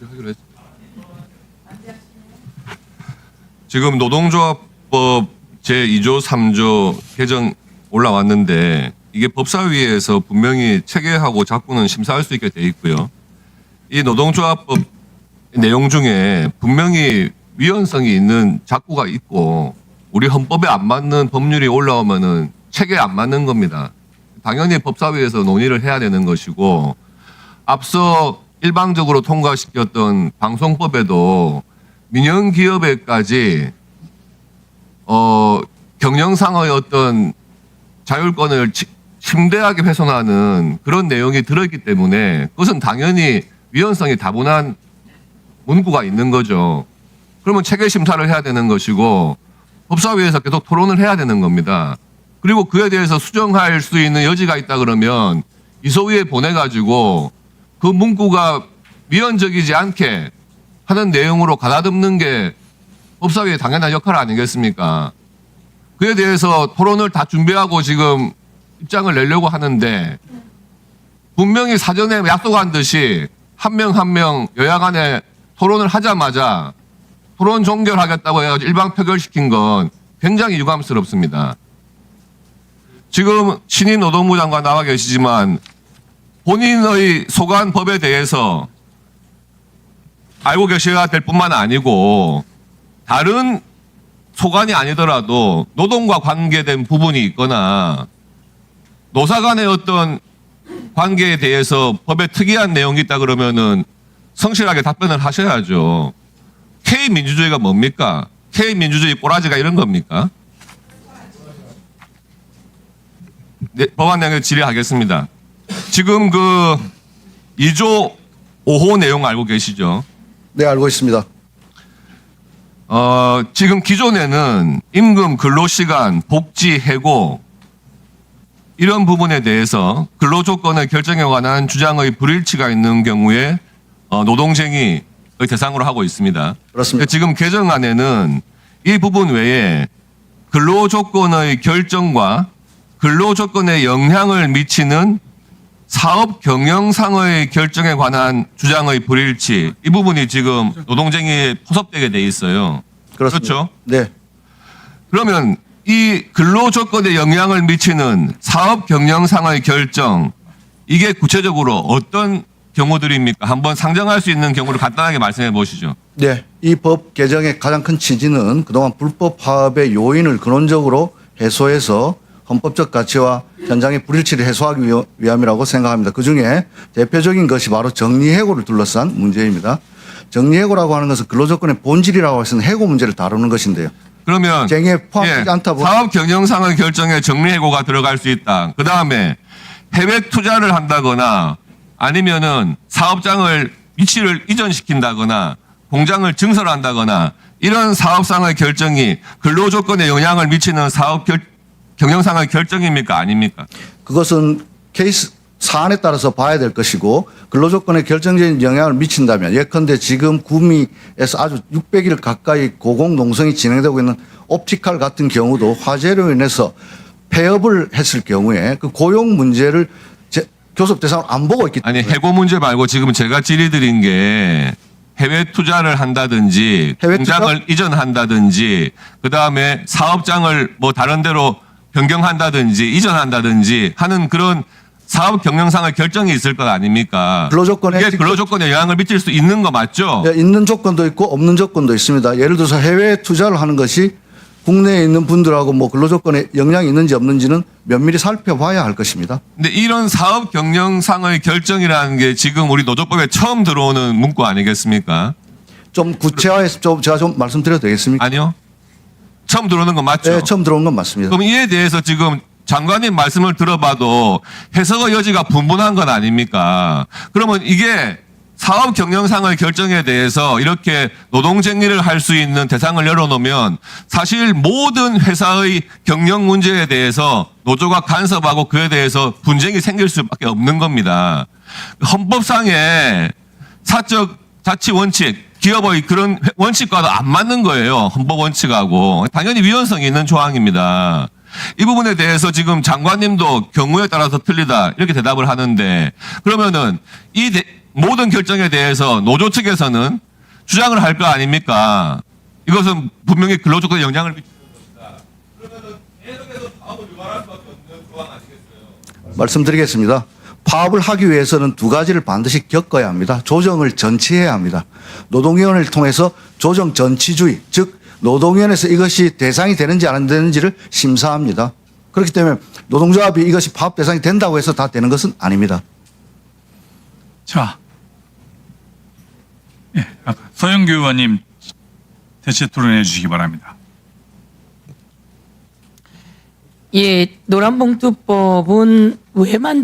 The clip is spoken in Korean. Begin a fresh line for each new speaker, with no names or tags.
하기로 했죠. 지금 노동조합법 제2조 3조 개정 올라왔는데 이게 법사위에서 분명히 체계하고 자꾸는 심사할 수 있게 돼 있고요. 이 노동조합법 내용 중에 분명히 위헌성이 있는 자꾸가 있고 우리 헌법에 안 맞는 법률이 올라오면은 체계에 안 맞는 겁니다. 당연히 법사위에서 논의를 해야 되는 것이고 앞서 일방적으로 통과시켰던 방송법에도 민영기업에까지 경영상의 어떤 자율권을 심대하게 훼손하는 그런 내용이 들어있기 때문에 그것은 당연히 위헌성이 다분한 문구가 있는 거죠. 그러면 체계 심사를 해야 되는 것이고 법사위에서 계속 토론을 해야 되는 겁니다. 그리고 그에 대해서 수정할 수 있는 여지가 있다 그러면 이소위에 보내가지고 그 문구가 위헌적이지 않게 하는 내용으로 가다듬는 게 법사위의 당연한 역할 아니겠습니까? 그에 대해서 토론을 다 준비하고 지금 입장을 내려고 하는데 분명히 사전에 약속한 듯이 한 명 한 명 여야 간에 토론을 하자마자 토론 종결하겠다고 해가지고 일방 표결시킨 건 굉장히 유감스럽습니다. 지금 신인 노동부 장관 나와 계시지만 본인의 소관 법에 대해서 알고 계셔야 될 뿐만 아니고 다른 소관이 아니더라도 노동과 관계된 부분이 있거나 노사 간의 어떤 관계에 대해서 법에 특이한 내용이 있다 그러면은 성실하게 답변을 하셔야죠. K민주주의가 뭡니까? K민주주의 꼬라지가 이런 겁니까? 네, 법안 내용을 질의하겠습니다. 지금 그 2조 5호 내용 알고 계시죠?
네, 알고 있습니다.
지금 기존에는 임금, 근로시간, 복지, 해고 이런 부분에 대해서 근로조건의 결정에 관한 주장의 불일치가 있는 경우에 노동쟁의의 대상으로 하고 있습니다.
그렇습니다.
지금 개정안에는 이 부분 외에 근로조건의 결정과 근로조건에 영향을 미치는 사업 경영상의 결정에 관한 주장의 불일치 이 부분이 지금 노동쟁의에 포섭되게 돼 있어요.
그렇습니다.
그렇죠?
네.
그러면 이 근로조건에 영향을 미치는 사업 경영상의 결정 이게 구체적으로 어떤 경우들입니까? 한번 상정할 수 있는 경우를 간단하게 말씀해 보시죠.
네. 이 법 개정의 가장 큰 취지는 그동안 불법 파업의 요인을 근원적으로 해소해서 헌법적 가치와 현장의 불일치를 해소하기 위함이라고 생각합니다. 그중에 대표적인 것이 바로 정리해고를 둘러싼 문제입니다. 정리해고라고 하는 것은 근로조건의 본질이라고 해서는 해고 문제를 다루는 것인데요.
그러면
쟁의에 포함되지 않다 보니
사업 경영상의 결정에 정리해고가 들어갈 수 있다. 그 다음에 해외 투자를 한다거나 아니면은 사업장을 위치를 이전시킨다거나 공장을 증설한다거나 이런 사업상의 결정이 근로조건에 영향을 미치는 경영상의 결정입니까? 아닙니까?
그것은 케이스 사안에 따라서 봐야 될 것이고 근로조건에 결정적인 영향을 미친다면 예컨대 지금 구미에서 아주 600일 가까이 고공농성이 진행되고 있는 옵티칼 같은 경우도 화재로 인해서 폐업을 했을 경우에 그 고용 문제를 교섭 대상으로 안 보고 있기 때문에
아니 해고 문제 말고 지금 제가 질의드린 게 해외 투자를 한다든지
해외
공장을 이전한다든지 그다음에 사업장을 뭐 다른 데로 변경한다든지 이전한다든지 하는 그런 사업 경영상의 결정이 있을 것 아닙니까? 이게 근로조건에 영향을 미칠 수 있는 거 맞죠?
네, 있는 조건도 있고 없는 조건도 있습니다. 예를 들어서 해외 투자를 하는 것이 국내에 있는 분들하고 뭐 근로조건에 영향이 있는지 없는지는 면밀히 살펴봐야 할 것입니다.
근데 이런 사업 경영상의 결정이라는 게 지금 우리 노조법에 처음 들어오는 문구 아니겠습니까?
좀 구체화해서 제가 좀 말씀드려도 되겠습니까?
아니요. 처음 들어오는 건 맞죠?
네, 처음 들어온 건 맞습니다.
그럼 이에 대해서 지금 장관님 말씀을 들어봐도 해석의 여지가 분분한 건 아닙니까? 그러면 이게 사업 경영상의 결정에 대해서 이렇게 노동쟁의를 할 수 있는 대상을 열어놓으면 사실 모든 회사의 경영 문제에 대해서 노조가 간섭하고 그에 대해서 분쟁이 생길 수밖에 없는 겁니다. 헌법상의 사적 자치 원칙, 기업의 그런 원칙과도 안 맞는 거예요. 헌법 원칙하고. 당연히 위헌성이 있는 조항입니다. 이 부분에 대해서 지금 장관님도 경우에 따라서 틀리다 이렇게 대답을 하는데 그러면은 이 모든 결정에 대해서 노조 측에서는 주장을 할 거 아닙니까? 이것은 분명히 근로조건에 영향을 미치는 겁니다. 그러면 계속해서 파업을 유발할 수밖에 없는 조항 아니겠어요?
말씀드리겠습니다. 파업을 하기 위해서는 두 가지를 반드시 겪어야 합니다. 조정을 전치해야 합니다. 노동위원회를 통해서 조정 전치주의, 즉 노동위원회에서 이것이 대상이 되는지 안 되는지를 심사합니다. 그렇기 때문에 노동조합이 이것이 파업 대상이 된다고 해서 다 되는 것은 아닙니다.
자, 예, 서영교 의원님 대체 토론해 주시기 바랍니다.
예, 노란봉투법은 왜 만들